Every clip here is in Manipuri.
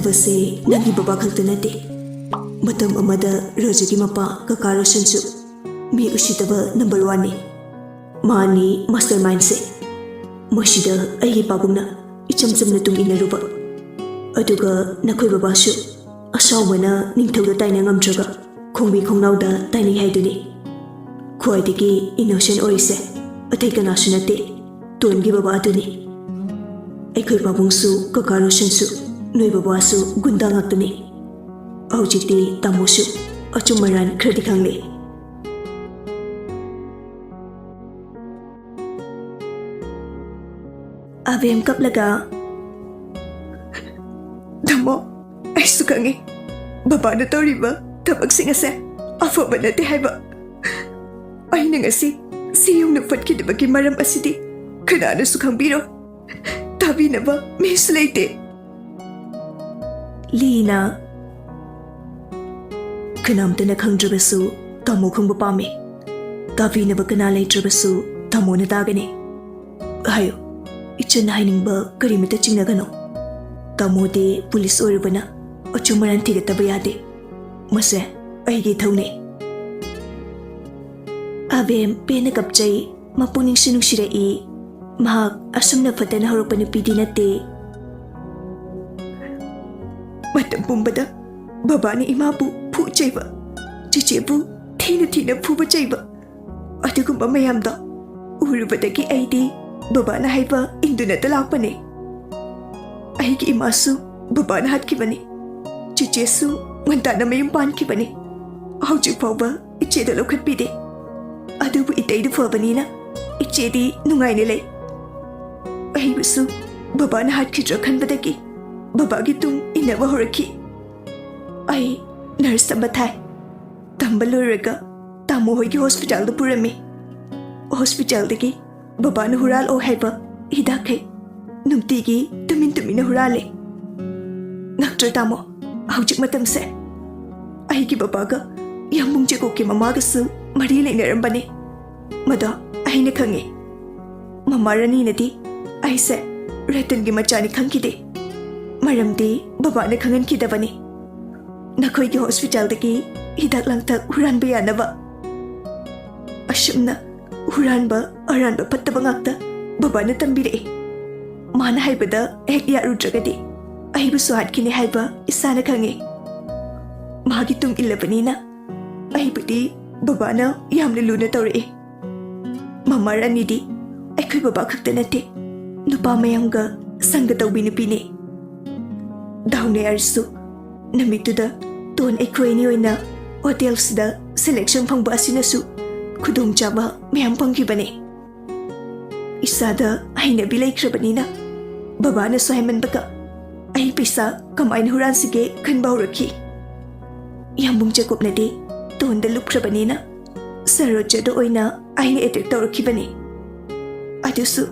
ꯇꯧꯕꯁꯦ ꯅꯪꯒꯤ ꯕꯕꯥ ꯈꯛꯇ ꯅꯠꯇꯦ ꯃꯇꯝ ꯑꯃꯗ ꯔꯣꯖꯒꯤ ꯃꯄꯥ ꯀꯀꯥ ꯔꯣꯁꯟꯁꯨ ꯃꯤ ꯎꯁꯤꯠꯇꯕ ꯅꯝꯕꯔ 1 ꯅꯤ ꯃꯥꯅꯤ ꯃꯥꯁꯇꯔ ꯃꯥꯏꯟꯁꯦ ꯃꯁꯤꯗ ꯑꯩꯒꯤ ꯄꯥꯕꯨꯡꯅ ꯏꯆꯝ ꯆꯝꯅ ꯇꯨꯡ ꯏꯟꯅꯔꯨꯕ ꯑꯗꯨꯒ ꯅꯈꯣꯏ ꯕꯕꯥꯁꯨ ꯑꯁꯥꯎꯕꯅ ꯅꯤꯡꯊꯧꯗ ꯇꯥꯏꯅ ꯉꯝꯗ꯭ꯔꯒ ꯈꯣꯡꯕꯤ ꯈꯣꯡꯅꯥꯎꯗ ꯇꯥꯏꯅꯩ ꯍꯥꯏꯗꯨꯅꯤ ꯈ꯭ꯋꯥꯏꯗꯒꯤ ꯏꯅꯣꯁꯦꯟ ꯑꯣꯏꯔꯤꯁꯦ ꯑꯇꯩ ꯀꯅꯥꯁꯨ ꯅꯠꯇꯦ ꯇꯣꯟꯒꯤ ꯕꯕꯥ ꯑꯗꯨꯅꯤ ꯑꯩꯈꯣꯏ ꯄꯥꯕꯨꯡꯁꯨ ꯀꯀꯥ ꯔꯣꯁꯟꯁꯨ ꯅꯣꯏ ꯕꯕꯥꯁꯨ ꯒꯨꯟꯗꯥ ꯉꯥꯛꯇꯅꯤ ꯍꯧꯖꯤꯛꯇꯤ ꯇꯥꯃꯣꯁꯨ ꯑꯆꯨꯝ ꯃꯔꯥꯟ ꯈꯔꯗꯤ ꯈꯪꯂꯦ ꯑꯕꯦꯝ ꯀꯞꯂꯒ ꯇꯥꯃꯣ ꯑꯩꯁꯨ ꯈꯪꯉꯤ ꯕꯕꯥꯅ ꯇꯧꯔꯤꯕ ꯊꯕꯛꯁꯤꯡ ꯑꯁꯦ ꯑꯐꯕ ꯅꯠꯇꯦ ꯍꯥꯏꯕ ꯑꯩꯅ ꯉꯁꯤ ꯁꯤ ꯌꯧꯅ ꯐꯠꯈꯤꯗꯕꯒꯤ ꯃꯔꯝ ꯑꯁꯤꯗꯤ ꯀꯅꯥꯅꯁꯨ ꯈꯪꯕꯤꯔꯣ ꯇꯥꯕꯤꯅꯕ ꯃꯤꯁꯨ ꯂꯩꯇꯦ ꯂꯤꯅ ꯀꯅꯥꯝꯇꯅ ꯈꯪꯗ꯭ꯔꯕꯁꯨ ꯇꯥꯃꯣ ꯈꯪꯕ ꯄꯥꯝꯃꯤ ꯇꯥꯕꯤꯅꯕ ꯀꯅꯥ ꯂꯩꯇ꯭ꯔꯕꯁꯨ ꯇꯥꯃꯣꯅ ꯇꯥꯒꯅꯤ ꯍꯥꯏꯌꯣ ꯏꯆꯟꯅ ꯍꯥꯏꯅꯤꯡꯕ ꯀꯔꯤꯃꯇ ꯆꯤꯡꯅꯒꯅꯣ ꯇꯥꯃꯣꯗꯤ ꯄꯨꯂꯤꯁ ꯑꯣꯏꯔꯨꯕꯅ ꯑꯆꯨꯝ ꯃꯔꯥꯟ ꯊꯤꯒꯠꯇꯕ ꯌꯥꯗꯦ ꯃꯁꯦ ꯑꯩꯒꯤ ꯊꯧꯅꯤ ꯑꯕꯦꯝ ꯄꯦꯟꯅ ꯀꯞꯆꯩ ꯃꯄꯨꯛꯅꯤꯡꯁꯨ ꯅꯨꯡꯁꯤꯔꯛꯏ ꯃꯍꯥꯛ ꯑꯁꯨꯝꯅ ꯐꯠꯇꯅ ꯍꯧꯔꯛꯄ ꯅꯨꯄꯤꯗꯤ ꯅꯠꯇꯦ ꯃꯇꯝ ꯄꯨꯝꯕꯗ ꯕꯕꯥꯅ ꯏꯃꯥꯕꯨ ꯐꯨ ꯆꯩꯕ ꯆꯤꯆꯦꯕꯨ ꯊꯤꯅ ꯊꯤꯅ ꯐꯨꯕ ꯆꯩꯕ ꯑꯗꯨꯒꯨꯝꯕ ꯃꯌꯥꯝꯗꯣ ꯎꯔꯨꯕꯗꯒꯤ ꯑꯩꯗꯤ ꯕꯕꯥꯅ ꯍꯥꯏꯕ ꯏꯟꯗꯨꯅꯇ ꯂꯥꯛꯄꯅꯦ ꯑꯩꯒꯤ ꯏꯃꯥꯁꯨ ꯕꯕꯥꯅ ꯍꯥꯠꯈꯤꯕꯅꯤ ꯆꯤꯆꯦꯁꯨ ꯉꯟꯇꯥꯅ ꯃꯌꯨꯝ ꯄꯥꯟꯈꯤꯕꯅꯤ ꯍꯧꯖꯤꯛ ꯐꯥꯎꯕ ꯏꯆꯦꯗ ꯂꯧꯈꯠꯄꯤꯗꯦ ꯑꯗꯨꯕꯨ ꯏꯇꯩꯗꯨ ꯐꯕꯅꯤꯅ ꯏꯆꯦꯗꯤ ꯅꯨꯡꯉꯥꯏꯅ ꯂꯩ ꯑꯩꯕꯨꯁꯨ ꯕꯕꯥꯅ ꯍꯥꯠꯈꯤꯗ꯭ꯔꯥ ꯈꯟꯕꯗꯒꯤ ꯕꯕꯥꯒꯤ ꯇꯨꯡ ꯏꯟꯅꯕ ꯍꯧꯔꯛꯈꯤ ꯑꯩ ꯅꯔꯁ ꯇꯝꯕ ꯊꯥꯏ ꯇꯝꯕ ꯂꯣꯏꯔꯒ ꯇꯥꯃꯣ ꯍꯣꯏꯒꯤ ꯍꯣꯁꯄꯤꯇꯥꯜꯗ ꯄꯨꯔꯝꯃꯤ ꯍꯣꯁꯄꯤꯇꯥꯜꯗꯒꯤ ꯕꯕꯥꯅ ꯍꯨꯔꯥꯜꯑꯣ ꯍꯥꯏꯕ ꯍꯤꯗꯥꯛꯈꯩ ꯅꯨꯡꯇꯤꯒꯤ ꯇꯨꯃꯤꯟ ꯇꯨꯃꯤꯟꯅ ꯍꯨꯔꯥꯜꯂꯦ ꯉꯛꯇ꯭ꯔ ꯇꯥꯃꯣ ꯍꯧꯖꯤꯛ ꯃꯇꯝꯁꯦ ꯑꯩꯒꯤ ꯕꯕꯥꯒ ꯌꯥꯝꯕꯨꯡ ꯖꯦꯀꯣꯕꯀꯤ ꯃꯃꯥꯒꯁꯨ ꯃꯔꯤ ꯂꯩꯅꯔꯝꯕꯅꯤ ꯃꯗꯣ ꯑꯩꯅ ꯈꯪꯉꯤ ꯃꯃꯥ ꯔꯥꯅꯤꯅꯗꯤ ꯑꯩꯁꯦ ꯔꯇꯟꯒꯤ ꯃꯆꯥꯅꯤ ꯈꯪꯈꯤꯗꯦ ꯃꯔꯝꯗꯤ ꯕꯕꯥꯅ ꯈꯪꯍꯟꯈꯤꯗꯕꯅꯤ ꯅꯈꯣꯏꯒꯤ ꯍꯣꯁꯄꯤꯇꯥꯜꯗꯒꯤ ꯍꯤꯗꯥꯛ ꯂꯥꯡꯊꯛ ꯍꯨꯔꯥꯟꯕ ꯌꯥꯅꯕ ꯑꯁꯨꯝꯅ ꯍꯨꯔꯥꯟꯕ ꯑꯔꯥꯟꯕ ꯐꯠꯇꯕ ꯉꯥꯛꯇ ꯕꯕꯥꯅ ꯇꯝꯕꯤꯔꯛꯏ ꯃꯥꯅ ꯍꯥꯏꯕꯗ ꯍꯦꯛ ꯌꯥꯔꯨꯗ꯭ꯔꯒꯗꯤ ꯑꯩꯕꯨꯁꯨ ꯍꯥꯠꯈꯤꯅꯤ ꯍꯥꯏꯕ ꯏꯁꯥꯅ ꯈꯪꯉꯤ ꯃꯥꯒꯤ ꯇꯨꯡ ꯏꯜꯂꯕꯅꯤꯅ ꯑꯩꯕꯨꯗꯤ ꯕꯕꯥꯅ ꯌꯥꯝꯅ ꯂꯨꯅ ꯇꯧꯔꯛꯏ ꯃꯃꯥ ꯔꯥꯅꯤꯗꯤ ꯑꯩꯈꯣꯏ ꯕꯕꯥ ꯈꯛꯇ ꯅꯠꯇꯦ ꯅꯨꯄꯥ ꯃꯌꯥꯝꯒ ꯁꯪꯒ ꯇꯧꯕꯤ ꯅꯨꯄꯤꯅꯤ ꯗꯥꯎꯅ ꯌꯥꯔꯁꯨ ꯅꯨꯃꯤꯠꯇꯨꯗ ꯇꯣꯟ ꯑꯩꯈꯣꯏꯅꯤ ꯑꯣꯏꯅ ꯍꯣꯇꯦꯜꯁꯤꯗ ꯁꯦꯂꯦꯛꯁꯟ ꯐꯪꯕ ꯑꯁꯤꯅꯁꯨ ꯈꯨꯗꯣꯡꯆꯥꯕ ꯃꯌꯥꯝ ꯐꯪꯈꯤꯕꯅꯤ ꯏꯁꯥꯗ ꯍꯩꯅꯕꯤ ꯂꯩꯈ꯭ꯔꯕꯅꯤꯅ ꯕꯕꯥꯅꯁꯨ ꯍꯥꯏꯃꯟꯕꯒ ꯑꯩ ꯄꯩꯁꯥ ꯀꯃꯥꯏꯅ ꯍꯨꯔꯥꯟꯁꯤꯒꯦ ꯈꯟꯕ ꯍꯧꯔꯛꯈꯤ ꯌꯥꯝꯕꯨꯡ ꯖꯦꯀꯣꯕꯅꯗꯤ ꯇꯣꯟꯗ ꯂꯨꯞꯈ꯭ꯔꯕꯅꯤꯅ ꯁꯔ ꯔꯣꯖꯔꯗ ꯑꯣꯏꯅ ꯑꯩꯅ ꯑꯦꯇꯦꯛ ꯇꯧꯔꯛꯈꯤꯕꯅꯤ ꯑꯗꯨꯁꯨ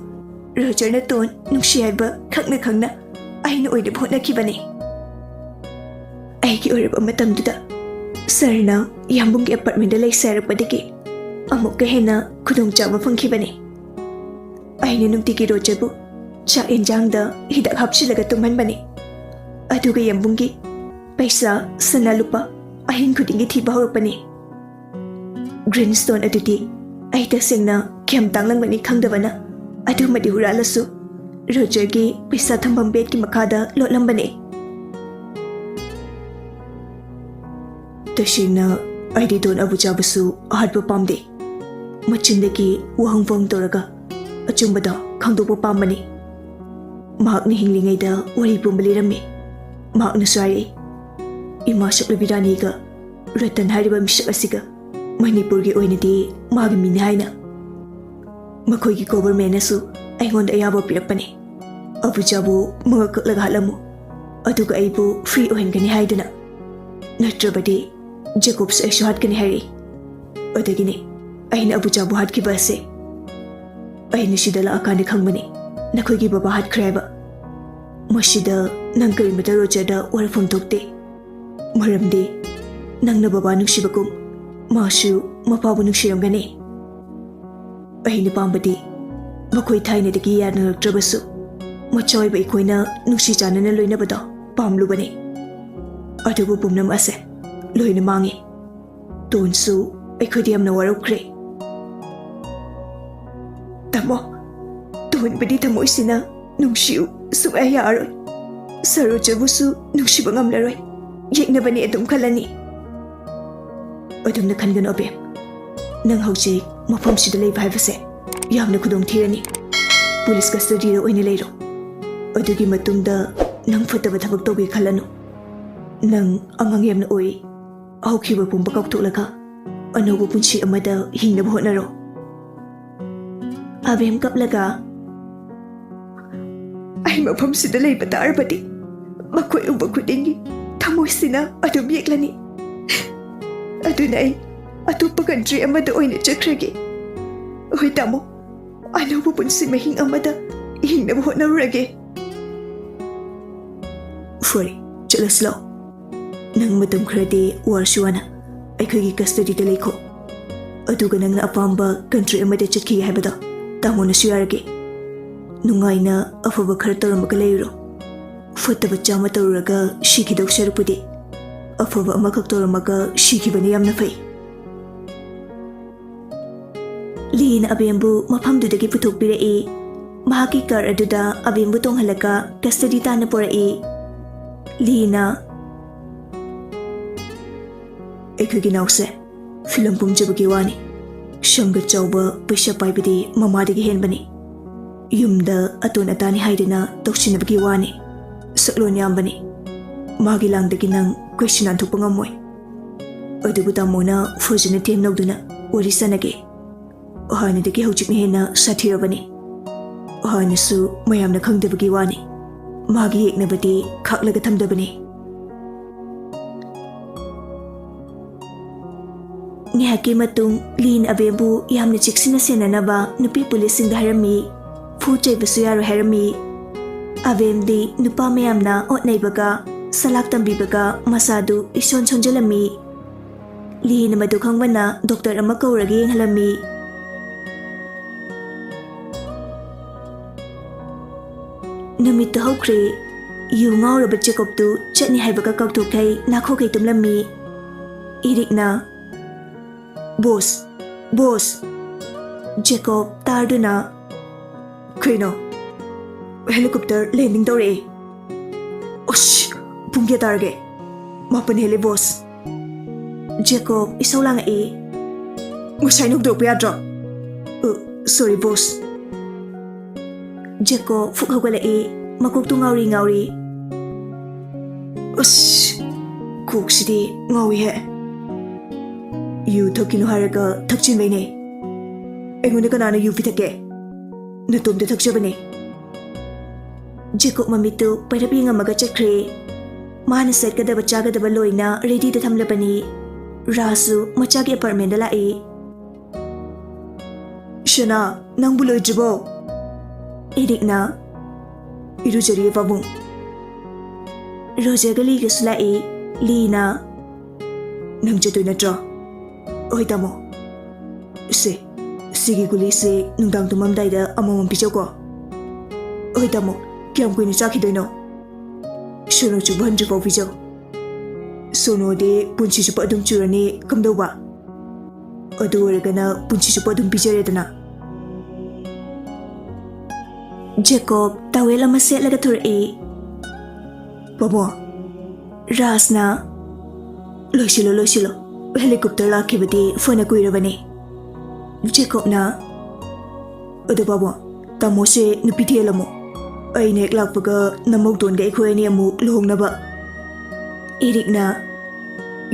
ꯔꯣꯖꯔꯅ ꯇꯣꯟ ꯅꯨꯡꯁꯤ ꯍꯥꯏꯕ ꯈꯪꯅ ꯈꯪꯅ ꯑꯩꯅ ꯑꯣꯏꯅꯕ ꯍꯣꯠꯅꯈꯤꯕꯅꯤ ꯑꯩꯒꯤ ꯑꯣꯏꯔꯕ ꯃꯇꯝꯗꯨꯗ ꯁꯔꯅ ꯌꯥꯝꯕꯨꯡꯒꯤ ꯑꯦꯄꯥꯔꯠꯃꯦꯟꯗ ꯂꯩꯁꯦ ꯍꯥꯏꯔꯛꯄꯗꯒꯤ ꯑꯃꯨꯛꯀ ꯍꯦꯟꯅ ꯈꯨꯗꯣꯡꯆꯥꯕ ꯐꯪꯈꯤꯕꯅꯤ ꯑꯩꯅ ꯅꯨꯡꯇꯤꯒꯤ ꯔꯣꯖꯔꯕꯨ ꯆꯥꯛ ꯌꯦꯟꯖꯥꯡꯗ ꯍꯤꯗꯥꯛ ꯍꯥꯞꯆꯤꯜꯂꯒ ꯇꯨꯝꯍꯟꯕꯅꯤ ꯑꯗꯨꯒ ꯌꯥꯝꯕꯨꯡꯒꯤ ꯄꯩꯁꯥ ꯁꯅꯥ ꯂꯨꯄꯥ ꯑꯍꯤꯡ ꯈꯨꯗꯤꯡꯒꯤ ꯊꯤꯕ ꯍꯧꯔꯛꯄꯅꯤ ꯒ꯭ꯔꯤꯟ ꯁ꯭ꯇꯣꯟ ꯑꯗꯨꯗꯤ ꯑꯩ ꯇꯁꯦꯡꯅ ꯀꯌꯥꯝ ꯇꯥꯡꯂꯝꯒꯅꯤ ꯈꯪꯗꯕꯅ ꯑꯗꯨꯃꯗꯤ ꯍꯨꯔꯥꯜꯂꯁꯨ ꯔꯣꯖꯔꯒꯤ ꯄꯩꯁꯥ ꯊꯝꯐꯝ ꯕꯦꯠꯀꯤ ꯃꯈꯥꯗ ꯂꯣꯠꯂꯝꯕꯅꯤ ꯇꯁꯦꯡꯅ ꯑꯩꯗꯤ ꯗꯣꯟ ꯑꯕꯨꯖꯥꯕꯨꯁꯨ ꯑꯍꯥꯠꯄ ꯄꯥꯝꯗꯦ ꯃꯆꯤꯟꯗꯒꯤ ꯋꯥꯍꯪ ꯇꯧꯔꯒ ꯑꯆꯨꯝꯕꯗꯣ ꯈꯪꯗꯣꯛꯄ ꯄꯥꯝꯕꯅꯤ ꯃꯍꯥꯛꯅ ꯍꯤꯡꯂꯤꯉꯩꯗ ꯋꯥꯔꯤ ꯄꯨꯝꯕ ꯂꯤꯔꯝꯃꯤ ꯃꯍꯥꯛꯅꯁꯨ ꯍꯥꯏꯔꯛꯏ ꯏꯃꯥ ꯁꯛꯂꯕꯤ ꯔꯥꯅꯤꯒ ꯔꯇꯟ ꯍꯥꯏꯔꯤꯕ ꯃꯤꯁꯛ ꯑꯁꯤꯒ ꯃꯅꯤꯄꯨꯔꯒꯤ ꯑꯣꯏꯅꯗꯤ ꯃꯥꯒꯤ ꯃꯤꯅꯤ ꯍꯥꯏꯅ ꯃꯈꯣꯏꯒꯤ ꯒꯣꯚꯔꯟꯃꯦꯟꯠꯅꯁꯨ ꯑꯩꯉꯣꯟꯗ ꯑꯌꯥꯕ ꯄꯤꯔꯛꯄꯅꯤ ꯑꯕꯨꯖꯥꯕꯨ ꯃꯉꯛ ꯀꯛꯂꯒ ꯍꯥꯠꯂꯝꯃꯨ ꯑꯗꯨꯒ ꯑꯩꯕꯨ ꯐ꯭ꯔꯤ ꯑꯣꯏꯍꯟꯒꯅꯤ ꯍꯥꯏꯗꯨꯅ ꯅꯠꯇ꯭ꯔꯕꯗꯤ ꯖꯦꯀꯣꯕꯁꯨ ꯑꯩꯁꯨ ꯍꯥꯠꯀꯅꯤ ꯍꯥꯏꯔꯛꯏ ꯑꯗꯒꯤꯅꯤ ꯑꯩꯅ ꯑꯕꯨꯖꯥꯕꯨ ꯍꯥꯠꯈꯤꯕ ꯑꯁꯦ ꯑꯩꯅ ꯁꯤꯗ ꯂꯥꯛꯑꯀꯥꯟꯗ ꯈꯪꯕꯅꯤ ꯅꯈꯣꯏꯒꯤ ꯕꯕꯥ ꯍꯥꯠꯈ꯭ꯔꯦ ꯍꯥꯏꯕ ꯃꯁꯤꯗ ꯅꯪ ꯀꯔꯤꯃꯇ ꯔꯣꯖꯔꯗ ꯋꯥꯔꯛꯐꯝ ꯊꯣꯛꯇꯦ ꯃꯔꯝꯗꯤ ꯅꯪꯅ ꯕꯕꯥ ꯅꯨꯡꯁꯤꯕꯒꯨꯝ ꯃꯥꯁꯨ ꯃꯄꯥꯕꯨ ꯅꯨꯡꯁꯤꯔꯝꯒꯅꯤ ꯑꯩꯅ ꯄꯥꯝꯕꯗꯤ ꯃꯈꯣꯏ ꯊꯥꯏꯅꯗꯒꯤ ꯌꯥꯅꯔꯛꯇ꯭ꯔꯕꯁꯨ ꯃꯆꯥ ꯑꯣꯏꯕ ꯑꯩꯈꯣꯏꯅ ꯅꯨꯡꯁꯤ ꯆꯥꯟꯅꯅ ꯂꯣꯏꯅꯕꯗꯣ ꯄꯥꯝꯂꯨꯕꯅꯤ ꯑꯗꯨꯕꯨ ꯄꯨꯝꯅꯃꯛ ꯑꯁꯦ ꯂꯣꯏꯅ ꯃꯥꯡꯉꯤ ꯇꯣꯟꯁꯨ ꯑꯩꯈꯣꯏꯗ ꯌꯥꯝꯅ ꯋꯥꯔꯧꯈ꯭ꯔꯦ ꯇꯥꯃꯣ ꯇꯣꯟꯕꯗꯤ ꯊꯃꯣꯏꯁꯤꯅ ꯅꯨꯡꯁꯤꯌꯨ ꯁꯨꯡꯌꯥ ꯌꯥꯔꯣꯏ ꯁꯔꯣꯖꯕꯨꯁꯨ ꯅꯨꯡꯁꯤꯕ ꯉꯝꯂꯔꯣꯏ ꯌꯦꯛꯅꯕꯅꯤ ꯑꯗꯨꯝ ꯈꯜꯂꯅꯤ ꯑꯗꯨꯝꯅ ꯈꯟꯒꯅꯨ ꯑꯕꯦꯝ ꯅꯪ ꯍꯧꯖꯤꯛ ꯃꯐꯝꯁꯤꯗ ꯂꯩꯕ ꯍꯥꯏꯕꯁꯦ ꯌꯥꯝꯅ ꯈꯨꯗꯣꯡꯊꯤꯔꯅꯤ ꯄꯨꯂꯤꯁ ꯀꯁꯇꯗꯤꯗ ꯑꯣꯏꯅ ꯂꯩꯔꯣ ꯑꯗꯨꯒꯤ ꯃꯇꯨꯡꯗ ꯅꯪ ꯐꯠꯇꯕ ꯊꯕꯛ ꯇꯧꯒꯦ ꯈꯜꯂꯅꯨ ꯅꯪ ꯑꯉꯥꯡ ꯌꯥꯝꯅ ꯑꯣꯏ ꯍꯧꯈꯤꯕ ꯄꯨꯝꯕ ꯀꯥꯎꯊꯣꯛꯂꯒ ꯑꯅꯧꯕ ꯄꯨꯟꯁꯤ ꯑꯃꯗ ꯍꯤꯡꯅꯕ ꯍꯣꯠꯅꯔꯣ ꯑꯕꯦꯝ ꯀꯞꯂꯒ ꯑꯩ ꯃꯐꯝꯁꯤꯗ ꯂꯩꯕ ꯇꯥꯔꯕꯗꯤ ꯃꯈꯣꯏ ꯎꯕ ꯈꯨꯗꯤꯡꯒꯤ ꯊꯃꯣꯏꯁꯤꯅ ꯑꯗꯨꯝ ꯌꯦꯛꯂꯅꯤ ꯑꯗꯨꯅ ꯑꯩ ꯑꯇꯣꯞꯄ ꯀꯟꯇ꯭ꯔꯤ ꯑꯃꯗ ꯑꯣꯏꯅ ꯆꯠꯈ꯭ꯔꯒꯦ ꯍꯣꯏ ꯇꯥꯃꯣ ꯑꯅꯧꯕ ꯄꯨꯟꯁꯤ ꯃꯍꯤꯡ ꯑꯃꯗ ꯍꯤꯡꯅꯕ ꯍꯣꯠꯅꯔꯨꯔꯒꯦ ꯐꯔꯦ ꯆꯠꯂꯁꯤ ꯂꯥꯎ ꯅꯪ ꯃꯇꯝ ꯈꯔꯗꯤ ꯋꯥꯔꯁꯨ ꯋꯥꯅ ꯑꯩꯈꯣꯏꯒꯤ ꯀꯁꯇꯗꯤꯗ ꯂꯩꯈꯣ ꯑꯗꯨꯒ ꯅꯪꯅ ꯑꯄꯥꯝꯕ ꯀꯟꯇ꯭ꯔꯤ ꯑꯃꯗ ꯆꯠꯈꯤꯒꯦ ꯍꯥꯏꯕꯗꯣ ꯇꯥꯃꯣꯅꯁꯨ ꯌꯥꯔꯒꯦ ꯅꯨꯡꯉꯥꯏꯅ ꯑꯐꯕ ꯈꯔ ꯇꯧꯔꯝꯃꯒ ꯂꯩꯔꯨꯔꯣ ꯐꯠꯇꯕ ꯆꯥꯝꯃ ꯇꯧꯔꯨꯔꯒ ꯁꯤꯈꯤꯗꯧ ꯁꯔꯨꯛꯄꯨꯗꯤ ꯑꯐꯕ ꯑꯃꯈꯛ ꯇꯧꯔꯝꯃꯒ ꯁꯤꯈꯤꯕꯅ ꯌꯥꯝꯅ ꯐꯩ ꯂꯤꯅ ꯑꯕꯦꯝꯕꯨ ꯃꯐꯝꯗꯨꯗꯒꯤ ꯄꯨꯊꯣꯛꯄꯤꯔꯛꯏ ꯃꯍꯥꯛꯀꯤ ꯀꯥꯔ ꯑꯗꯨꯗ ꯑꯕꯦꯝꯕꯨ ꯇꯣꯡꯍꯜꯂꯒ ꯀꯁꯇꯗꯤ ꯇꯥꯟꯅ ꯄꯨꯔꯛꯏ ꯂꯤꯅ ꯑꯩꯈꯣꯏꯒꯤ ꯅꯥꯎꯁꯦ ꯐꯤꯂꯝ ꯀꯨꯝꯖꯕꯒꯤ ꯋꯥꯅꯤ ꯁꯪꯒ ꯆꯥꯎꯕ ꯄꯩꯁꯥ ꯄꯥꯏꯕꯗꯤ ꯃꯃꯥꯗꯒꯤ ꯍꯦꯟꯕꯅꯤ ꯌꯨꯝꯗ ꯑꯇꯣꯟ ꯑꯇꯥꯅꯤ ꯍꯥꯏꯗꯨꯅ ꯇꯧꯁꯤꯟꯅꯕꯒꯤ ꯋꯥꯅꯤ ꯁꯛꯂꯣꯟ ꯌꯥꯝꯕꯅꯤ ꯃꯥꯒꯤ ꯂꯥꯡꯗꯒꯤ ꯅꯪ ꯀꯩꯁꯨ ꯅꯥꯟꯊꯣꯛꯄ ꯉꯝꯃꯣꯏ ꯑꯗꯨꯕꯨ ꯇꯥꯃꯣꯅ ꯐꯖꯅ ꯊꯦꯝꯅꯧꯗꯨꯅ ꯋꯥꯔꯤ ꯁꯥꯟꯅꯒꯦ ꯍꯥꯟꯅꯗꯒꯤ ꯍꯧꯖꯤꯛꯅ ꯍꯦꯟꯅ ꯁꯥꯊꯤꯔꯕꯅꯤ ꯍꯥꯟꯅꯁꯨ ꯃꯌꯥꯝꯅ ꯈꯪꯗꯕꯒꯤ ꯋꯥꯅꯤ ꯃꯥꯒꯤ ꯌꯦꯛꯅꯕꯗꯤ ꯈꯥꯛꯂꯒ ꯊꯝꯗꯕꯅꯤ ꯉꯥꯏꯍꯥꯛꯀꯤ ꯃꯇꯨꯡ ꯂꯤꯅ ꯑꯕꯦꯝꯕꯨ ꯌꯥꯝꯅ ꯆꯦꯛꯁꯤꯟꯅ ꯁꯦꯟꯅꯅꯕ ꯅꯨꯄꯤ ꯄꯨꯂꯤꯁꯁꯤꯡꯗ ꯍꯥꯏꯔꯝꯃꯤ ꯐꯨ ꯆꯩꯕꯁꯨ ꯌꯥꯔꯣꯏ ꯍꯥꯏꯔꯝꯃꯤ ꯑꯕꯦꯝꯗꯤ ꯅꯨꯄꯥ ꯃꯌꯥꯝꯅ ꯑꯣꯠꯅꯩꯕꯒ ꯁꯂꯥꯛ ꯇꯝꯕꯤꯕꯒ ꯃꯁꯥꯗꯨ ꯏꯁꯣꯟ ꯁꯣꯟꯖꯜꯂꯝꯃꯤ ꯂꯤꯅ ꯃꯗꯨ ꯈꯪꯕꯅ ꯗꯣꯛꯇꯔ ꯑꯃ ꯀꯧꯔꯒ ꯌꯦꯡꯍꯜꯂꯝꯃꯤ ꯅꯨꯃꯤꯠꯇꯨ ꯍꯧꯈ꯭ꯔꯦ ꯌꯨ ꯉꯥꯎꯔꯕ ꯖꯦꯀꯣꯕꯇꯨ ꯆꯠꯅꯤ ꯍꯥꯏꯕꯒ ꯀꯥꯎꯊꯣꯛꯈꯩ ꯅꯥꯈꯣꯛꯈꯩ ꯇꯨꯝꯂꯝꯃꯤ ꯏꯔꯤꯛꯅ ꯕꯣꯁ ꯕꯣꯁ ꯖꯦꯀꯣꯕ ꯇꯥꯔꯗꯨꯅ ꯀꯩꯅꯣ ꯍꯦꯂꯤꯀꯣꯞꯇꯔ ꯂꯦꯟꯗꯤꯡ ꯇꯧꯔꯛꯑꯦ ꯑꯁ ꯄꯨꯡ ꯀꯌꯥ ꯇꯥꯔꯒꯦ 9 ꯍꯦꯜꯂꯦ ꯕꯣꯁ ꯖꯦꯀꯣꯕ ꯏꯁꯧ ꯂꯥꯡꯉꯛꯏ ꯉꯁꯥꯏ ꯅꯣꯡꯗꯣꯛꯄ ꯌꯥꯗ꯭ꯔꯣ ꯁꯣꯔꯤ ꯕꯣꯁ ꯖꯦꯀꯣꯕ ꯐꯨꯛ ꯍꯧꯒꯠꯂꯛꯏ ꯃꯀꯣꯛꯇꯨ ꯉꯥꯎꯔꯤ ꯑꯁ ꯀꯣꯛꯁꯤꯗꯤ ꯉꯥꯎꯏꯍꯦ ꯌꯨ ꯊꯛꯈꯤꯅꯨ ꯍꯥꯏꯔꯒ ꯊꯛꯆꯤꯟꯕꯩꯅꯦ ꯑꯩꯉꯣꯟꯗ ꯀꯅꯥꯅ ꯌꯨ ꯄꯤꯊꯛꯀꯦ ꯅꯇꯣꯝꯇ ꯊꯛꯆꯕꯅꯦ ꯖꯦꯀꯣꯕ ꯃꯃꯤꯠꯇꯨ ꯄꯩꯔꯞ ꯌꯦꯡꯉꯝꯃꯒ ꯆꯠꯈ꯭ꯔꯦ ꯃꯥꯅ ꯁꯦꯠꯀꯗꯕ ꯆꯥꯒꯗꯕ ꯂꯣꯏꯅ ꯔꯦꯗꯤꯗ ꯊꯝꯂꯕꯅꯤ ꯔꯥꯖꯁꯨ ꯃꯆꯥꯒꯤ ꯑꯦꯄꯥꯔꯠꯃꯦꯟꯗ ꯂꯥꯛꯏ ꯁꯅꯥ ꯅꯪꯕꯨ ꯂꯣꯏꯗ꯭ꯔꯤꯕꯣ ꯏꯔꯤꯛꯅ ꯏꯔꯨꯖꯔꯤꯌꯦ ꯄꯥꯕꯨꯡ ꯔꯣꯖꯔꯒ ꯂꯤꯒꯁꯨ ꯂꯥꯛꯏ ꯂꯤꯅ ꯅꯪ ꯆꯠꯇꯣꯏ ꯅꯠꯇ꯭ꯔꯣ ꯍꯣꯏ ꯇꯥꯃꯣ ꯁꯤꯒꯤ ꯒꯨꯂꯤꯁꯦ ꯅꯨꯡꯗꯥꯡ ꯇꯨꯝꯃꯝꯗꯥꯏꯗ ꯑꯃꯃꯝ ꯄꯤꯖꯧꯀꯣ ꯍꯣꯏ ꯇꯥꯃꯣ ꯀꯌꯥꯝ ꯀꯨꯏꯅ ꯆꯥꯈꯤꯗꯣꯏꯅꯣ ꯁꯣꯅꯣ ꯆꯨꯕ ꯍꯟꯗ꯭ꯔꯤꯐꯥꯎ ꯄꯤꯖꯧ ꯁꯣꯅꯣꯗꯤ ꯄꯨꯟꯁꯤ ꯆꯨꯞꯄ ꯑꯗꯨꯝ ꯆꯨꯔꯅꯤ ꯀꯝꯗꯧꯕ ꯑꯗꯨ ꯑꯣꯏꯔꯒꯅ ꯄꯨꯟꯁꯤ ꯆꯨꯞꯄ ꯑꯗꯨꯝ ꯄꯤꯖꯔꯦꯗꯅ ꯖꯦꯀꯣꯕ ꯇꯥꯋꯦꯜ ꯑꯃ ꯁꯦꯠꯂꯒ ꯊꯣꯔꯛꯏ ꯄꯥꯕꯣ ꯔꯥꯖꯅ ꯂꯣꯏꯁꯤꯜꯂꯣ ꯍꯦꯂꯤꯀꯣꯞꯇꯔ ꯂꯥꯛꯈꯤꯕꯗꯤ ꯐꯅ ꯀꯨꯏꯔꯕꯅꯤ ꯖꯦꯀꯣꯕꯅ ꯑꯗꯣ ꯄꯥꯕꯣ ꯇꯥꯃꯣꯁꯦ ꯅꯨꯄꯤ ꯊꯤꯍꯜꯂꯝꯃꯣ ꯑꯩꯅ ꯍꯦꯛ ꯂꯥꯛꯄꯒ ꯅꯃꯧꯇꯣꯟꯒ ꯑꯩꯈꯣꯏ ꯑꯅꯤ ꯑꯃꯨꯛ ꯂꯨꯍꯣꯡꯅꯕ ꯏꯔꯤꯛꯅ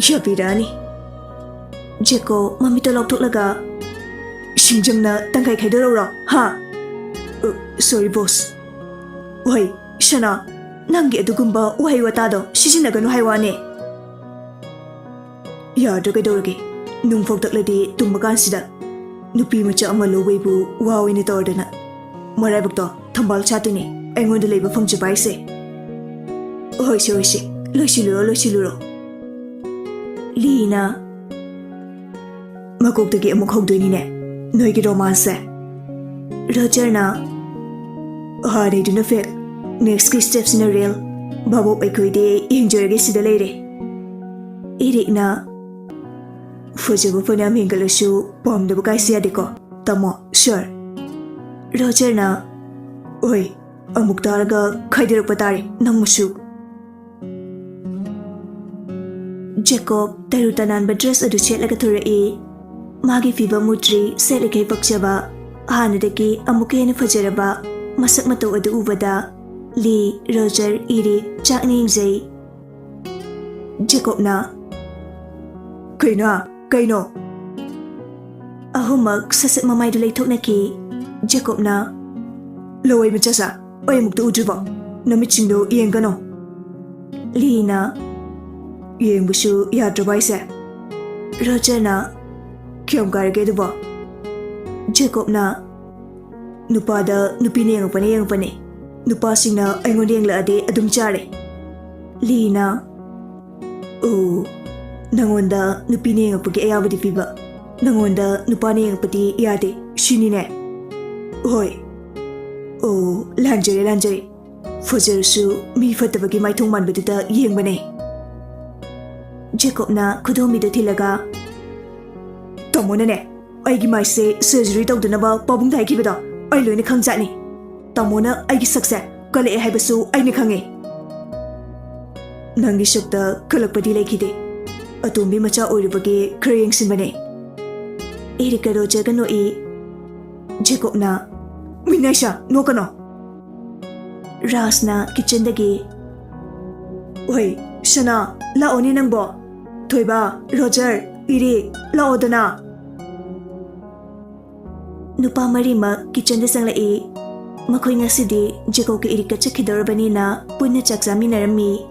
ꯌꯥꯕꯤꯔꯛꯑꯅꯤ ꯖꯦꯀꯣꯕ ꯃꯃꯤꯠꯇꯣ ꯂꯥꯎꯊꯣꯛꯂꯒ ꯁꯤꯡꯖꯪꯅ ꯇꯪꯈꯥꯏ ꯈꯥꯏꯗꯣꯔꯛꯎꯔꯣ ꯍꯥ ꯁꯣꯔꯤ ꯕꯣꯁ ꯋꯥꯍꯩ ꯁꯅꯥ ꯅꯪꯒꯤ ꯑꯗꯨꯒꯨꯝꯕ ꯋꯥꯍꯩ ꯋꯥꯇꯥꯗꯣ ꯁꯤꯖꯤꯟꯅꯒꯅꯨ ꯍꯥꯏ ꯋꯥꯅꯦ ꯌꯥꯗ꯭ꯔꯥ ꯀꯩꯗꯧꯔꯒꯦ ꯅꯨꯡꯐꯥꯎ ꯇꯛꯂꯗꯤ ꯇꯨꯝꯕ ꯀꯥꯟꯁꯤꯗ ꯅꯨꯄꯤ ꯃꯆꯥ ꯑꯃ ꯂꯧꯕꯩꯕꯨ ꯋꯥ ꯑꯣꯏꯅ ꯇꯧꯔꯗꯅ ꯃꯔꯥꯏꯕꯛꯇꯣ ꯊꯝꯕꯥꯜ ꯁꯥꯠꯇꯣꯏꯅꯦ ꯑꯩꯉꯣꯟꯗ ꯂꯩꯕ ꯐꯪꯖꯕ ꯍꯥꯏꯁꯦ ꯍꯣꯏꯁꯦ ꯂꯣꯏꯁꯤꯜꯂꯨꯔꯣ ꯂꯤꯅ ꯃꯀꯣꯛꯇꯒꯤ ꯑꯃꯨꯛ ꯍꯧꯗꯣꯏꯅꯤꯅꯦ ꯅꯣꯏꯒꯤ ꯔꯣꯃꯥꯟꯁꯁꯦ ꯔꯣꯖꯔꯅ ꯍꯥꯟꯅꯩꯗꯨꯅ ꯐꯦꯛ ꯅꯦꯛꯁꯀꯤ ꯁ꯭ꯇꯦꯞꯁꯤꯅ ꯔꯤꯌꯦꯜ ꯚꯥꯕꯣꯛ ꯑꯩꯈꯣꯏꯗꯤ ꯌꯦꯡꯖꯔꯒꯦ ꯁꯤꯗ ꯂꯩꯔꯦ Ericna Fujaba Fanam Hingalashu, Pom the Bukaisiadico, Tamo, sure. Rogerna Oi, Amuktaraga, Kaidirapatari, Namushu. Jacob, Tarutanan Badress Aduchet Lagatura Magi Fiba Mutri, Selike Bakshaba, Hanadaki, Amuken Fajaraba, Masakmato Adu Ubada, Lee, Roger, Iri, Chakning Zay. Jacob na Kaino Ahumak Sasak Mamai Delay Toknaki, Jacob na Loy Machasa, Oyamuk Udriva, Namichindo Iangano. Lee na Yang Bushu Yadrabaise. Roger na Kyom Gargaduba. Jacob na Nupada Nupini ang Pane Nupasing na Angoniang Lade Adum Chare. Lee na Nangonda Nupini ang Pagi Ayabadi Fiba. Nangonda Nupani ang Pati Yade Shinine. Hoy Lanjare Fujersu Mi Fatabagi Maitong Manbatuta Yang Bane. Jacob na Kudomi the Tilaga Tamonane Aigi Maise surgery Taudanaba Babung Taikibada Ailuni Kangzani Tamona Aigi Success Kale Habasu Ainikangi Nangi Shukta Kalakpadi Lakide Atumbi Macha Uribagi Kraying Simbane Erika Roger Gano Jacob na Minaisha Nokano Ras na kitchen dagi Oi Shana Laoni Nangbo Toiba Roger Iri Laodana Nupa Marima kitchen de sang lai Makoy nga sidi Jacob ki Erika chakidorabani na Punna chaksami narami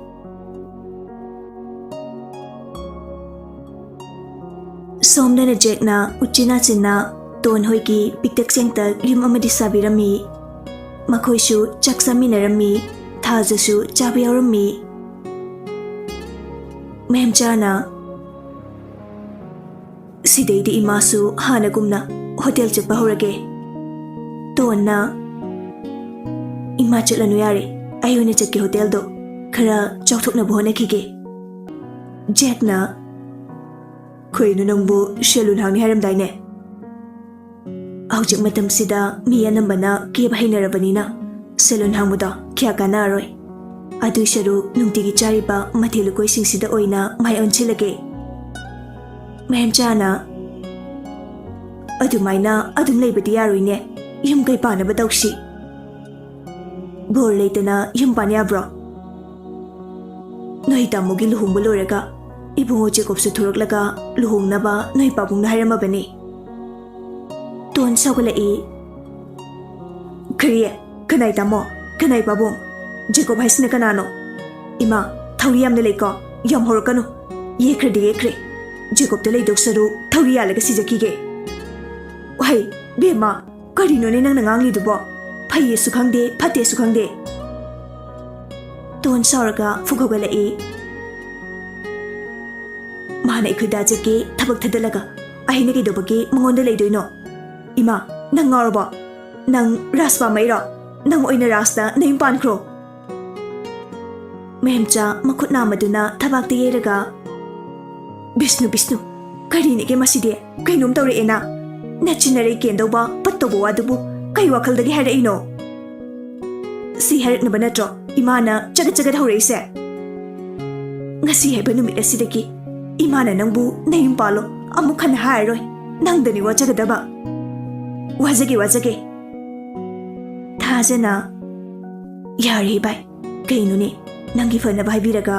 Somna na Jack na Uchina China Ton Hoi ki Piktak Sengtag Lim Amadi Sabirami Makoy shu chaksami narami Thaza shu chabayarami Ma'am Jana Sidaydi imasu hanagumna hotel chakpa horage Ton na Ima chatlanu yare ayone chakke hotel do khara chawthokna bhona khige Jack na Khoinu nangbu shalun hangni haramdaine Aujik matam sida mi anambana keba hainarabanina salon hangmuda kya kana aroi Adu sharu nungtigi chariba mathelu koi singsida oina mai onchilage Ma'am Jana Adumaina adum leibadi yaroine yum kai pana badaushi Bor leitana yum panya bro Noi tamugi luhung boloraga Ibungo Jacob su thuraklaga luhung naba noi pabung na haramabani Ton sagala Kriye kanai tamo kanai pabung Jacob haisina kanano Ima thauriyam de leiko yam horokanu yekre Jacob de leidok saru thauriya laga sijakige Wai bema karino ne nang nangangli dubo phaye su khangde phate su khangde Ton sauraga fugogala Mana ikuda jake thabak thadalaga ahine ke dobage mangonda leidoino Ima nang ngoroba nang raspa mairo nang oina rasta naim pankro Mehemcha makutna maduna thabak te yeraga Bisnu karine ke maside kainom tawre ena Nachinare kendoba pattobo adubu kai wakhaldagi hara ino Si harak na banatro imana jagat haureise Ngasi heba numit asidagi Imana nangbu naim palo amukhan hairoi nangdani wajagadaba Wajage Thajana Yari bai kainune Nangi fana bhaibiraga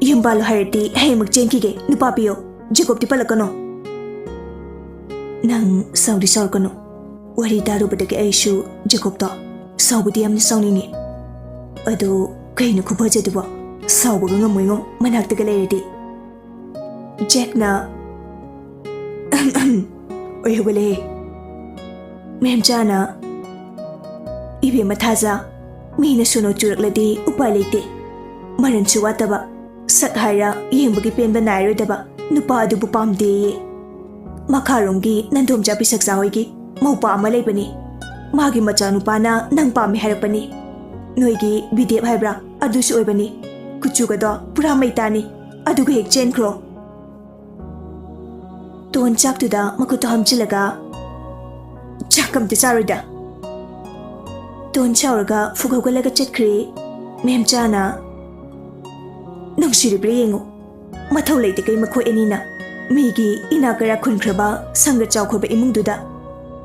Yumbalo harati haimuk chenkige nupapiyo Jacob ti palakano Nang saudi saurkano Wari daru badage aishu Jacob to saubudi amni sauningi Ado kainu kubajaduba saubaga ngamoingo manaktaga lairadi Jack na Oy hubale Ma'am Jana Ibe mathaza Mina suno churakladi upalite Maran suwataba Sak haira yengbagi penba nairodaba Nupa adubu pamde Makarongi nandom jabi saksa hoigi Maupa ama laibani Magi macha nupana nang pami harapani Noigi bidep haibra adusu oibani Kuchuga do pura maitani ꯑꯗꯨꯒ ꯍꯦꯛ ꯆꯦꯟꯈ꯭ꯔꯣ ꯇꯣꯟ ꯆꯥꯛꯇꯨꯗ ꯃꯈꯨꯠꯇꯣ ꯍꯝꯖꯤꯜꯂꯒ ꯆꯥꯛ ꯑꯝꯇ ꯆꯥꯔꯣꯏꯗ ꯇꯣꯟ ꯁꯥꯎꯔꯒ ꯐꯨꯛ ꯍꯧꯒꯠꯂꯒ ꯆꯠꯈ꯭ꯔꯦ ꯃꯦꯝꯆꯥꯅ ꯅꯨꯡꯁꯤꯔꯤꯕ꯭ꯔꯥ ꯌꯦꯡꯉꯨ ꯃꯊꯧ ꯂꯩꯇꯦ ꯀꯩ ꯃꯈꯣꯏ ꯑꯅꯤꯅ ꯃꯤꯒꯤ ꯏꯅꯥꯛ ꯀꯩꯔꯥꯛ ꯈꯨꯟꯈ꯭ꯔꯕ ꯁꯪꯒ ꯆꯥꯎꯈ꯭ꯔꯕ ꯏꯃꯨꯡꯗꯨꯗ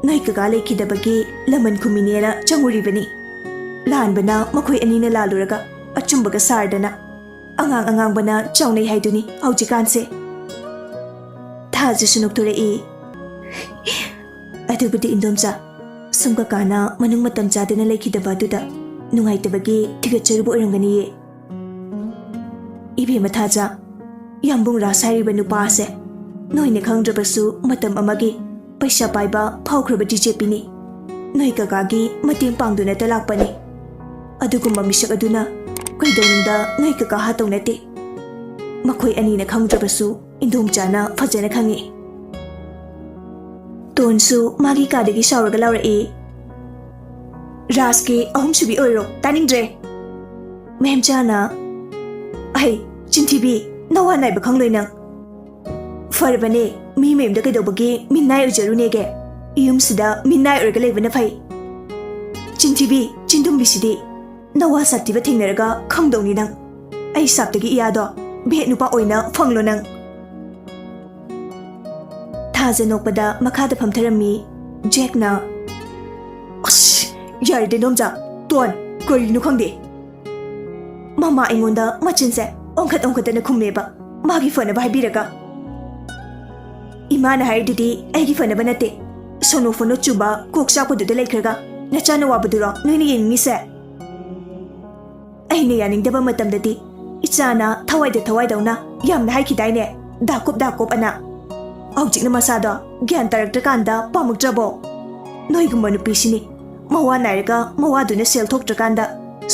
ꯅꯣꯏ ꯀꯀꯥ ꯂꯩꯈꯤꯗꯕꯒꯤ ꯂꯃꯟ ꯈꯨꯝꯃꯤꯅꯦꯅ ꯆꯪꯉꯨꯔꯤꯕꯅꯤ ꯂꯥꯟꯕꯅ ꯃꯈꯣꯏ ꯑꯅꯤꯅ ꯂꯥꯜꯂꯨꯔꯒ ꯑꯆꯨꯝꯕꯒ ꯁꯥꯔꯗꯅ ꯑꯉꯥꯡꯕꯅ ꯆꯥꯎꯅꯩ ꯍꯥꯏꯗꯨꯅꯤ ꯍꯧꯖꯤꯛꯀꯥꯟꯁꯦ ꯊꯥꯖꯁꯨ ꯅꯣꯛꯊꯣꯔꯛꯏ ꯑꯗꯨꯕꯨꯗꯤ ꯏꯟꯗꯣꯝꯆꯥ ꯁꯨꯝ ꯀꯀꯥꯅ ꯃꯅꯨꯡ ꯃꯇꯝ ꯆꯥꯗꯅ ꯂꯩꯈꯤꯗꯕ ꯑꯗꯨꯗ ꯅꯨꯡꯉꯥꯏꯇꯕꯒꯤ ꯊꯤꯒꯠꯆꯔꯨꯕ ꯑꯣꯏꯔꯝꯒꯅꯤꯌꯦ 이베마 타자 양봉 라사이르ꯕ ꯅꯨꯄꯥꯁꯦ ꯅꯣꯏꯅ ꯈꯪꯗ꯭ꯔꯕꯁꯨ ꯃꯇꯝ ꯑꯃꯒꯤ ꯄꯩꯁꯥ ꯄꯥꯏꯕ ꯐꯥꯎꯈ꯭ꯔꯕ ꯗꯤꯖꯦꯄꯤꯅꯤ ꯅꯣꯏ ꯀꯀꯥꯒꯤ ꯃꯇꯦꯡ ꯄꯥꯡꯗꯨꯅꯇ ꯂꯥꯛꯄꯅꯤ ꯑꯗꯨꯒꯨꯝꯕ ꯃꯤꯁꯛ ꯑꯗꯨꯅ ꯀꯩꯗꯧꯅꯨꯡꯗ ꯅꯣꯏ ꯀꯀꯥ ꯍꯥꯠꯇꯧ ꯅꯠꯇꯦ ꯃꯈꯣꯏ ꯑꯅꯤꯅ ꯈꯪꯗ꯭ꯔꯕꯁꯨ ꯏꯟꯗꯣꯝꯆꯥꯅ ꯐꯖꯅ ꯈꯪꯉꯤ ꯇꯣꯟꯁꯨ ꯃꯥꯒꯤ ꯀꯥꯗꯒꯤ ꯁꯥꯎꯔꯒ ꯂꯥꯎꯔꯛꯏ ꯔꯥꯖꯀꯤ ꯑꯍꯨꯝꯁꯨꯕꯤ ꯑꯣꯏꯔꯣ ꯇꯥꯅꯤꯡꯗ꯭ꯔꯦ ꯃꯦꯝꯆꯥꯅ ꯑꯩ ꯆꯤꯟꯊꯤꯕꯤ ꯅꯋꯥ ꯅꯥꯏꯕ ꯈꯪꯂꯣꯏ ꯅꯪ ꯐꯔꯕꯅꯦ ꯃꯤ ꯃꯌꯨꯝꯗ ꯀꯩꯗꯧꯕꯒꯤ ꯃꯤꯅꯥꯏ ꯑꯣꯏꯖꯔꯨꯅꯦꯒꯦ ꯌꯨꯝꯁꯤꯗ ꯃꯤꯅꯥꯏ ꯑꯣꯏꯔꯒ ꯂꯩꯕꯅ ꯐꯩ ꯆꯤꯟꯊꯤꯕꯤ ꯆꯤꯟꯗꯨꯝꯕꯤꯁꯤꯗꯤ ꯅꯋꯥ ꯁꯥꯠꯇꯤꯕ ꯊꯦꯡꯅꯔꯒ ꯈꯪꯗꯧꯅꯤ ꯅꯪ ꯑꯩ ꯁꯥꯞꯇꯒꯤ ꯏꯌꯥꯗꯣ ꯚꯦꯠ ꯅꯨꯄꯥ ꯑꯣꯏꯅ ꯐꯪꯂꯣ ꯅꯪ ꯊꯥꯖ ꯅꯣꯛꯄꯗ ꯃꯈꯥꯗ ꯐꯝꯊꯔꯝꯃꯤ ꯖꯦꯛꯅ ꯑꯁ ꯌꯥꯔꯦꯗꯦ ꯅꯣꯝꯖꯥ ꯇꯣꯟ ꯀꯔꯤꯅꯣ ꯈꯪꯗꯦ ꯃꯃꯥ ꯑꯩꯉꯣꯟꯗ ꯃꯆꯤꯟꯁꯦ ꯑꯣꯡꯈꯠꯇꯅ ꯈꯨꯝꯃꯦꯕ ꯃꯥꯒꯤ ꯐꯅꯕ ꯍꯥꯏꯕꯤꯔꯒ ꯏꯃꯥꯅ ꯍꯥꯏꯔꯤꯗꯨꯗꯤ ꯑꯩꯒꯤ ꯐꯅꯕ ꯅꯠꯇꯦ ꯁꯣꯅꯣ ꯆꯨꯕ ꯀꯣꯛ ꯆꯥꯛꯄꯗꯨꯗ ꯂꯩꯈ꯭ꯔꯒ ꯅꯆꯥꯅ ꯋꯥꯕꯗꯨꯔꯣ ꯅꯣꯏꯅ ꯌꯦꯡꯅꯤꯡꯉꯤꯁꯦ ꯑꯩꯅ ꯌꯥꯅꯤꯡꯗꯕ ꯃꯇꯝꯗꯗꯤ ꯏꯆꯥꯅ ꯊꯋꯥꯏꯗꯧꯅ ꯌꯥꯝꯅ ꯍꯥꯏꯈꯤꯗꯥꯏꯅꯦ ꯗꯥꯀꯣꯞ ꯑꯅ ꯍꯧꯖꯤꯛꯅ ꯃꯁꯥꯗꯣ ꯒ꯭ꯌꯥꯟ ꯇꯥꯔꯛꯇ꯭ꯔꯀꯥꯟꯗ ꯄꯥꯝꯃꯛꯇ꯭ꯔꯕꯣ ꯅꯣꯏꯒꯨꯝꯕ ꯅꯨꯄꯤꯁꯤꯅꯤ ꯃꯋꯥ ꯅꯥꯏꯔꯒ ꯃꯋꯥꯗꯨꯅ ꯁꯦꯜ ꯊꯣꯛꯇ꯭ꯔꯀꯥꯟꯗ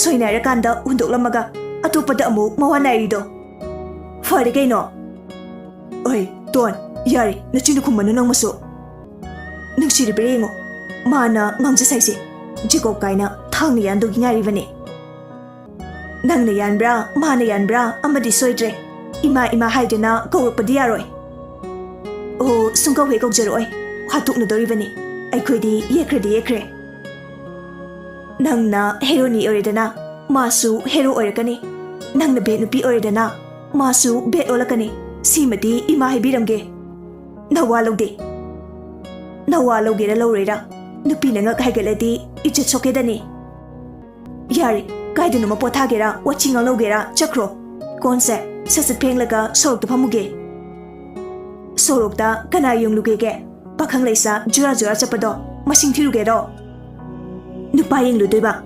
ꯁꯣꯏꯅꯥꯏꯔꯀꯥꯟꯗ ꯍꯨꯟꯗꯣꯛꯂꯝꯃꯒ ꯑꯇꯣꯞꯄꯗ ꯑꯃꯨꯛ ꯃꯋꯥ ꯅꯥꯏꯔꯤꯗꯣ ꯐꯔꯦ ꯀꯩꯅꯣ ꯑꯣꯏ ꯇꯣꯟ ꯌꯥꯔꯦ ꯅꯆꯤꯟꯗꯨ ꯈꯨꯝꯕꯅꯨ ꯅꯪꯃꯁꯨ ꯅꯨꯡꯁꯤꯔꯤꯕ꯭ꯔꯥ ꯌꯦꯡꯉꯣ ꯃꯥꯅ ꯉꯥꯡꯖꯁꯥꯏꯁꯦ ꯖꯦꯀꯣꯕ ꯀꯥꯏꯅ ꯊꯥꯡꯅ ꯌꯥꯟꯗꯧꯒꯤ ꯉꯥꯏꯔꯤꯕꯅꯦ ꯅꯪꯅ ꯌꯥꯟꯕ꯭ꯔꯥ ꯃꯥꯅ ꯌꯥꯟꯕ꯭ꯔꯥ ꯑꯃꯗꯤ ꯁꯣꯏꯗ꯭ꯔꯦ ꯏꯃꯥ ꯍꯥꯏꯗꯅ ꯀꯧꯔꯛꯄꯗꯤ ꯌꯥꯔꯣꯏ ꯑꯣ ꯁꯨꯡꯀꯧ ꯍꯦꯛ ꯀꯧꯖꯔꯛꯑꯣꯏ ꯍꯥꯠꯇꯣꯛꯅꯗꯧꯔꯤꯕꯅꯤ ꯑꯩꯈꯣꯏꯗꯤ ꯌꯦꯛꯈ꯭ꯔꯦ ꯅꯪꯅ ꯍꯦꯔꯣꯅꯤ ꯑꯣꯏꯔꯦꯗꯅ 마수 헤로 어렵거니 낭나 배 누피 어려다나 마수 배 올라가니 시마디 이마 해비람게 나와로게라 러레라 누피나 ngak 하이gel라디 이제 속게다니 야리 가이드노 포타게라 워칭 알로게라 짝크로 콘세 사스 팽라가 소록도 파무게 소록다 가나 용루게게 파캉 레이사 주라 잡아도 마싱 티루게로 누파 잉루되바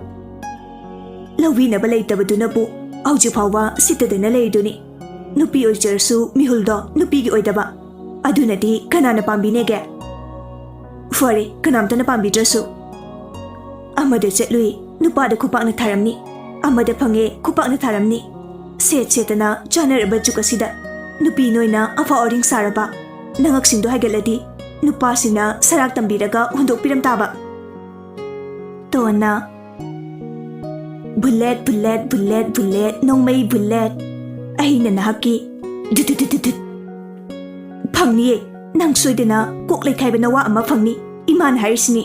ꯂꯧꯕꯤꯅꯕ ꯂꯩꯇꯕꯗꯨꯅꯕꯨ ꯍꯧꯖꯤꯛ ꯐꯥꯎꯕ ꯁꯤꯠꯇꯗꯅ ꯂꯩꯔꯤꯗꯨꯅꯤ ꯅꯨꯄꯤ ꯑꯣꯏꯖꯔꯁꯨ ꯃꯤꯍꯨꯜꯗꯣ ꯅꯨꯄꯤꯒꯤ ꯑꯣꯏꯗꯕ ꯑꯗꯨꯅꯗꯤ ꯀꯅꯥꯅ ꯄꯥꯝꯕꯤꯅꯦꯒꯦ ꯐꯔꯦ ꯀꯅꯥꯝꯇꯅ ꯄꯥꯝꯕꯤꯗ꯭ꯔꯁꯨ ꯑꯃꯗ ꯆꯠꯂꯨꯏ ꯅꯨꯄꯥꯗ ꯈꯨꯄꯥꯛꯅ ꯊꯥꯔꯝꯅꯤ ꯑꯃꯗ ꯐꯪꯉꯦ ꯈꯨꯄꯥꯛꯅ ꯊꯥꯔꯝꯅꯤ ꯁꯦꯠꯇꯅ ꯆꯥꯅꯔꯕ ꯖꯨꯛ ꯑꯁꯤꯗ ꯅꯨꯄꯤ ꯅꯣꯏꯅ ꯑꯐ ꯑꯣꯔꯤꯡ ꯁꯥꯔꯕ ꯅꯉꯛꯁꯤꯡꯗꯣ ꯍꯥꯏꯒꯠꯂꯗꯤ ꯅꯨꯄꯥꯁꯤꯡꯅ ꯁꯔꯥꯛ ꯇꯝꯕꯤꯔꯒ ꯍꯨꯟꯗꯣꯛꯄꯤꯔꯝ ꯇꯥꯕ ꯇꯣꯟꯅ bullet nongmei bullet aina nahaki phangni nang soidena kok lekhai bana wa ama phangni iman harisni